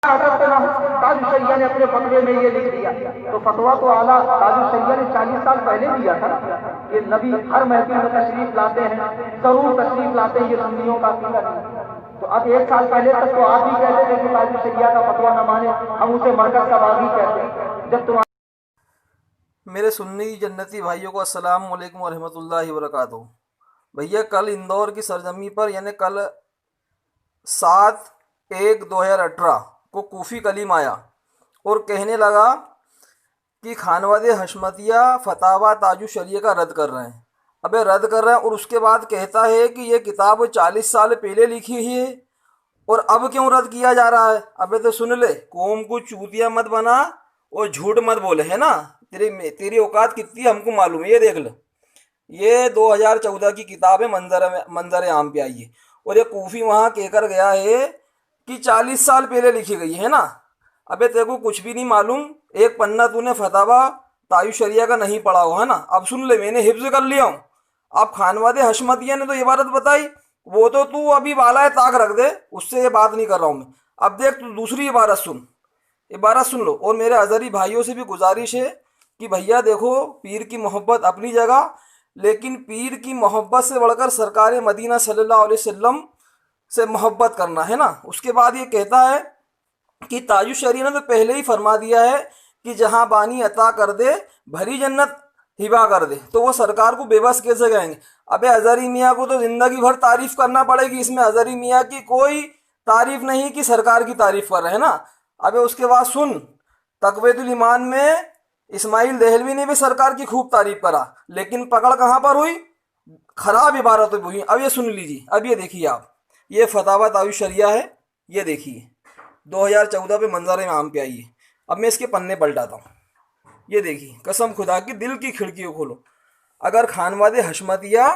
ताज शरिया ने अपने फतवे में ये लिख दिया, तो फतवा तो आला ताज शरिया ने 40 साल पहले दिया था। ये नबी हर महफिल में तशरीफ लाते हैं, जरूर तशरीफ लाते हैं, ये सुन्नियों का अकीदा नहीं। तो अब 1 साल पहले तक तो आप ही कहते थे कि ताज शरिया का फतवा न माने, हम उसे मरकज का बागी कहते हैं। जब तुम मेरे सुन्नी जन्नती भाइयों को अस्सलाम वालेकुम व रहमतुल्लाहि व बरकातुहू। भैया कल इंदौर की सरजमी पर यानी कल 7/1/2018 को कूफी कलीम आया और कहने लगा कि खानवादे हशमतिया फतावा ताजु शरिया का रद्द कर रहे हैं। अबे रद्द कर रहे हैं और उसके बाद कहता है कि ये किताब 40 साल पहले लिखी हुई है और अब क्यों रद्द किया जा रहा है। अबे तो सुन ले, कौम को चूतिया मत बना और झूठ मत बोले, है ना। तेरी औकात कितनी हमको मालूम है। ये देख ले, ये 2014 की किताब है, मंजर आम पे आई है और ये कूफी वहाँ कहकर गया है कि 40 साल पहले लिखी गई है ना। अबे तेरे को कुछ भी नहीं मालूम, एक पन्ना तूने फतावा तायु शरिया का नहीं पढ़ा हो, है ना। अब सुन ले, मैंने हिफ्ज कर लिया हूँ। अब खानवादे हशमतिया ने तो इबारत बताई, वो तो तू अभी बाला ताक रख दे, उससे ये बात नहीं कर रहा हूँ मैं। अब देख तू दूसरी इबारत सुन लो। और मेरे अजहरी भाइयों से भी गुजारिश है कि भैया देखो, पीर की मोहब्बत अपनी जगह, लेकिन पीर की मोहब्बत से बढ़कर सरकार मदीना सल्लल्लाहु अलैहि वसल्लम से मोहब्बत करना, है ना। उसके बाद ये कहता है कि ताजु शरिया ने तो पहले ही फरमा दिया है कि जहाँ बानी अता कर दे भरी जन्नत हिबा कर दे, तो वो सरकार को बेबस कैसे कहेंगे। अबे अजहरी मियाँ को तो ज़िंदगी भर तारीफ़ करना पड़ेगी, इसमें अजहरी मियाँ की कोई तारीफ़ नहीं कि सरकार की तारीफ़ कर रहे हैं ना। अबे उसके बाद सुन, तक़वीतुल ईमान में इस्माइल देहलवी ने भी सरकार की खूब तारीफ़ करा, लेकिन पकड़ कहाँ पर हुई, खराब इबारतों पर हुई। अब ये सुन लीजिए, अब ये देखिए आप, ये फतावा तायु शरिया है, ये देखिए 2014 पे मंजर आम पे आई है। अब मैं इसके पन्ने पलटाता हूँ, ये देखिए, कसम खुदा की दिल की खिड़कियों खोलो। अगर खानवादे हशमतिया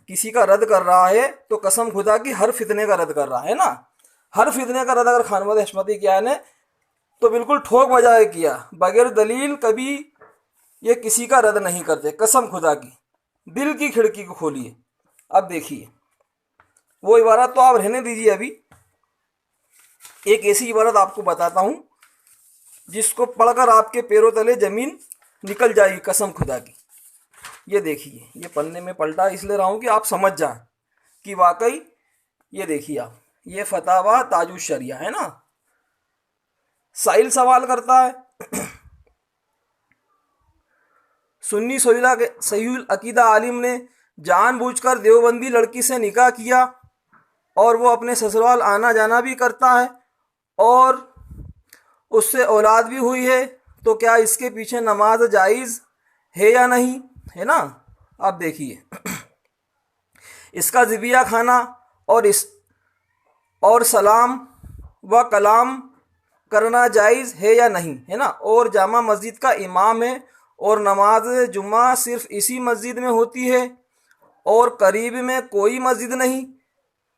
किसी का रद्द कर रहा है तो कसम खुदा की हर फितने का रद्द कर रहा है ना। हर फितने का रद्द अगर खानवादे हशमती किया है ने तो बिल्कुल ठोक बजा के किया, बगैर दलील कभी ये किसी का रद्द नहीं करते। कसम खुदा की दिल की खिड़की को खोलिए। अब देखिए, वो इबारत तो आप रहने दीजिए, अभी एक ऐसी इबारत आपको बताता हूँ जिसको पढ़कर आपके पैरों तले ज़मीन निकल जाएगी, कसम खुदा की। ये देखिए, ये पन्ने में पलटा इसलिए रहा हूँ कि आप समझ जाएं कि वाकई, ये देखिए आप, ये फतावा ताजु शरिया है ना। साहिल सवाल करता है, सुन्नी सहीहुल अकीदा आलिम ने जानबूझकर देवबंदी लड़की से निकाह किया और वो अपने ससुराल आना जाना भी करता है और उससे औलाद भी हुई है, तो क्या इसके पीछे नमाज जायज़ है या नहीं, है ना। अब देखिए, इसका ज़िबिया खाना और सलाम व कलाम करना जायज़ है या नहीं, है ना। और जामा मस्जिद का इमाम है और नमाज जुम्मा सिर्फ इसी मस्जिद में होती है और करीब में कोई मस्जिद नहीं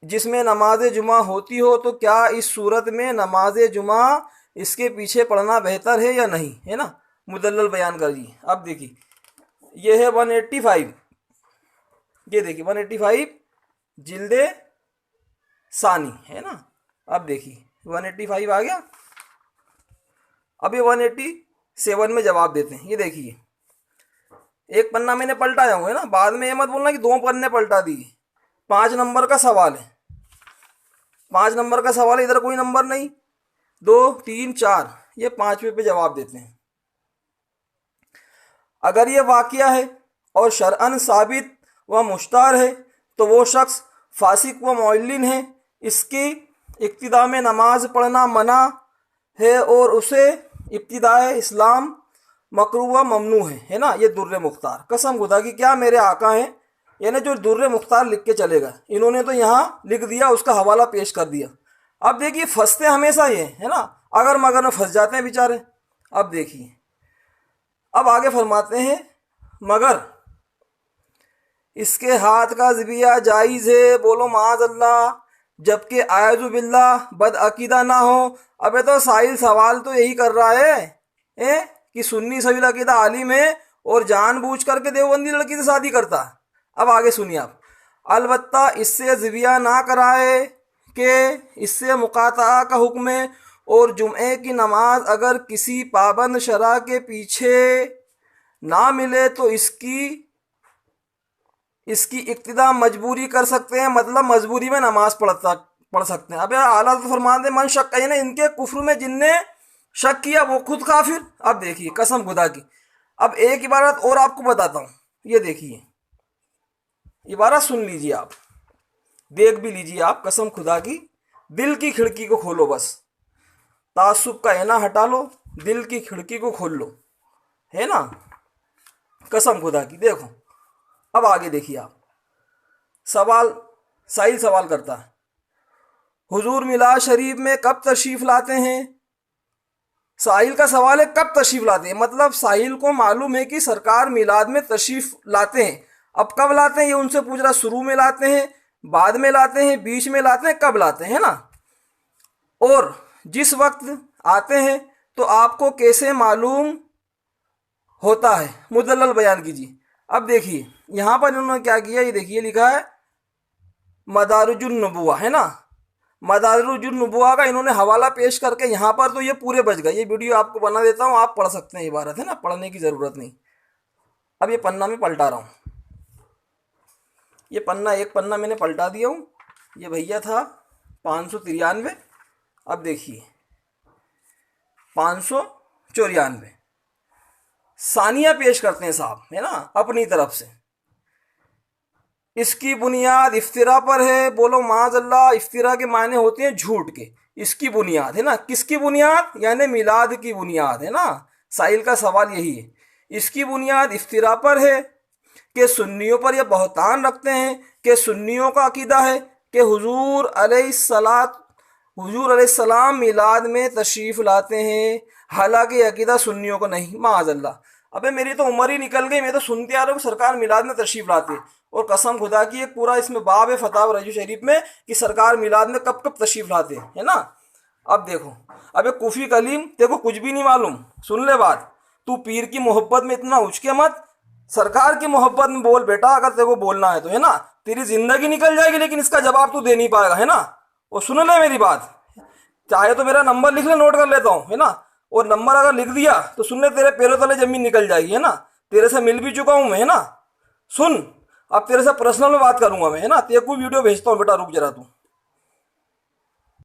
जिसमें नमाज जुम्मा होती हो, तो क्या इस सूरत में नमाज जुम्मा इसके पीछे पढ़ना बेहतर है या नहीं, है ना। मुदल्लल बयान करिए। अब देखिए, ये है 185, ये देखिए 185 जिल्दे सानी, है ना। अब देखिए 185 आ गया। अब ये 187 में जवाब देते हैं। ये देखिए, एक पन्ना मैंने पलटाया हूँ, है ना। बाद में ये मत बोलना कि 2 पन्ने पलटा दिए। 5 नंबर का सवाल है, 5 नंबर का सवाल है, इधर कोई नंबर नहीं, 2 3 4, ये 5वें पे जवाब देते हैं। अगर ये वाक़या है और शरअन साबित व मुश्तार है तो वो शख्स फासिक व मुअल्लिन है, इसकी इब्तिदा में नमाज पढ़ना मना है और उसे इब्तिदाए इस्लाम मकरूह व ममनू है ना। ये दुर्रे मुख्तार, कसम खुदा की, क्या मेरे आका हैं, यानी जो दुर्रे मुख्तार लिख के चलेगा, इन्होंने तो यहाँ लिख दिया, उसका हवाला पेश कर दिया। अब देखिए, फंसते हमेशा ये है ना, अगर मगर में फंस जाते हैं बेचारे। अब देखिए, अब आगे फरमाते हैं, मगर इसके हाथ का ज़िबिया जायज़ है, बोलो माज़ अल्लाह, जबकि आयज़ु बिल्लाह बदअकीदा ना हो। अबे तो साहिल सवाल तो यही कर रहा है कि सुन्नी सहीहुल अकीदा आलिम है और जानबूझ करके देवबंदी लड़की से शादी करता है। अब आगे सुनिए आप, अलबत्ता इससे ज़िबिया ना कराए कि इससे मुकाता का हुक्म है और जुमे की नमाज अगर किसी पाबंद शरा के पीछे ना मिले तो इसकी इक्तिदा मजबूरी कर सकते हैं, मतलब मजबूरी में नमाज पढ़ सकते हैं। अब आला तो फरमाते मन शक है ना, इनके कुफ्र में जिनने शक किया वो खुद काफिर। अब देखिए कसम खुदा की, अब एक इबारत और आपको बताता हूँ, ये देखिए इबारत सुन लीजिए, आप देख भी लीजिए, आप कसम खुदा की, दिल की खिड़की को खोलो, बस तासुब का ऐना हटा लो, दिल की खिड़की को खोल लो, है ना, कसम खुदा की। देखो अब आगे देखिए आप, साहिल सवाल करता है, हुजूर मिलाद शरीफ में कब तशरीफ लाते हैं? साहिल का सवाल है कब तशरीफ लाते हैं, मतलब साहिल को मालूम है कि सरकार मिलाद में तशरीफ लाते हैं। अब कब लाते हैं ये उनसे पूछ रहा, शुरू में लाते हैं, बाद में लाते हैं, बीच में लाते हैं, कब लाते हैं, है ना। और जिस वक्त आते हैं तो आपको कैसे मालूम होता है, मुदल्लल बयान कीजिए। अब देखिए यहाँ पर इन्होंने क्या किया, ये देखिए लिखा है मदारुजुन नबुवा, है ना, मदारुजुन नबुवा का इन्होंने हवाला पेश करके यहाँ पर तो ये पूरे बच गए। ये वीडियो आपको बना देता हूँ, आप पढ़ सकते हैं इबारत, है ना, पढ़ने की ज़रूरत नहीं। अब ये पन्ना में पलटा रहा हूँ, ये पन्ना एक पन्ना मैंने पलटा दिया हूँ, ये भैया था 593। अब देखिए 594 सानिया पेश करते हैं साहब, है ना, अपनी तरफ से। इसकी बुनियाद इफ्तिरा पर है, बोलो माज़अल्लाह। इफ्तिरा के मायने होते हैं झूठ के, इसकी बुनियाद, है ना, किसकी बुनियाद, यानी मिलाद की बुनियाद, है ना। साहिल का सवाल यही है, इसकी बुनियाद इफ्तिरा पर है कि सुन्नियों पर यह बहतान रखते हैं कि सुन्नियों का अकीदा है कि हुजूर अलैहिस्सलाम मिलाद में तशरीफ़ लाते हैं, हालांकि अकीदा सुन्नियों को नहीं, माज़अल्लाह। अबे मेरी तो उम्र ही निकल गई, मैं तो सुनते आ रहा हूँ सरकार मिलाद में तशरीफ़ लाते हैं, और कसम खुदा की एक पूरा इसमें बाब है फतावा रजू शरीफ में कि सरकार मिलाद में कब कब तशरीफ़ लाते हैं, है ना। अब देखो, अबे कूफी कलीम देखो कुछ भी नहीं मालूम, सुन ले बात, तू पीर की मोहब्बत में इतना उचके मत, सरकार की मोहब्बत में बोल बेटा, अगर तेरे को बोलना है तो, है ना। तेरी जिंदगी निकल जाएगी लेकिन इसका जवाब तू दे नहीं पाएगा, है ना। और सुन ले मेरी बात, चाहे तो मेरा नंबर लिख ले, नोट कर लेता हूँ, है ना, और नंबर अगर लिख दिया तो सुन ले, तेरे पैरों तले जमीन निकल जाएगी, है ना। तेरे से मिल भी चुका हूँ मैं, है ना। सुन, अब तेरे से पर्सनल में बात करूंगा मैं, है ना, तेरे को वीडियो भेजता हूँ बेटा, रुक जरा तू।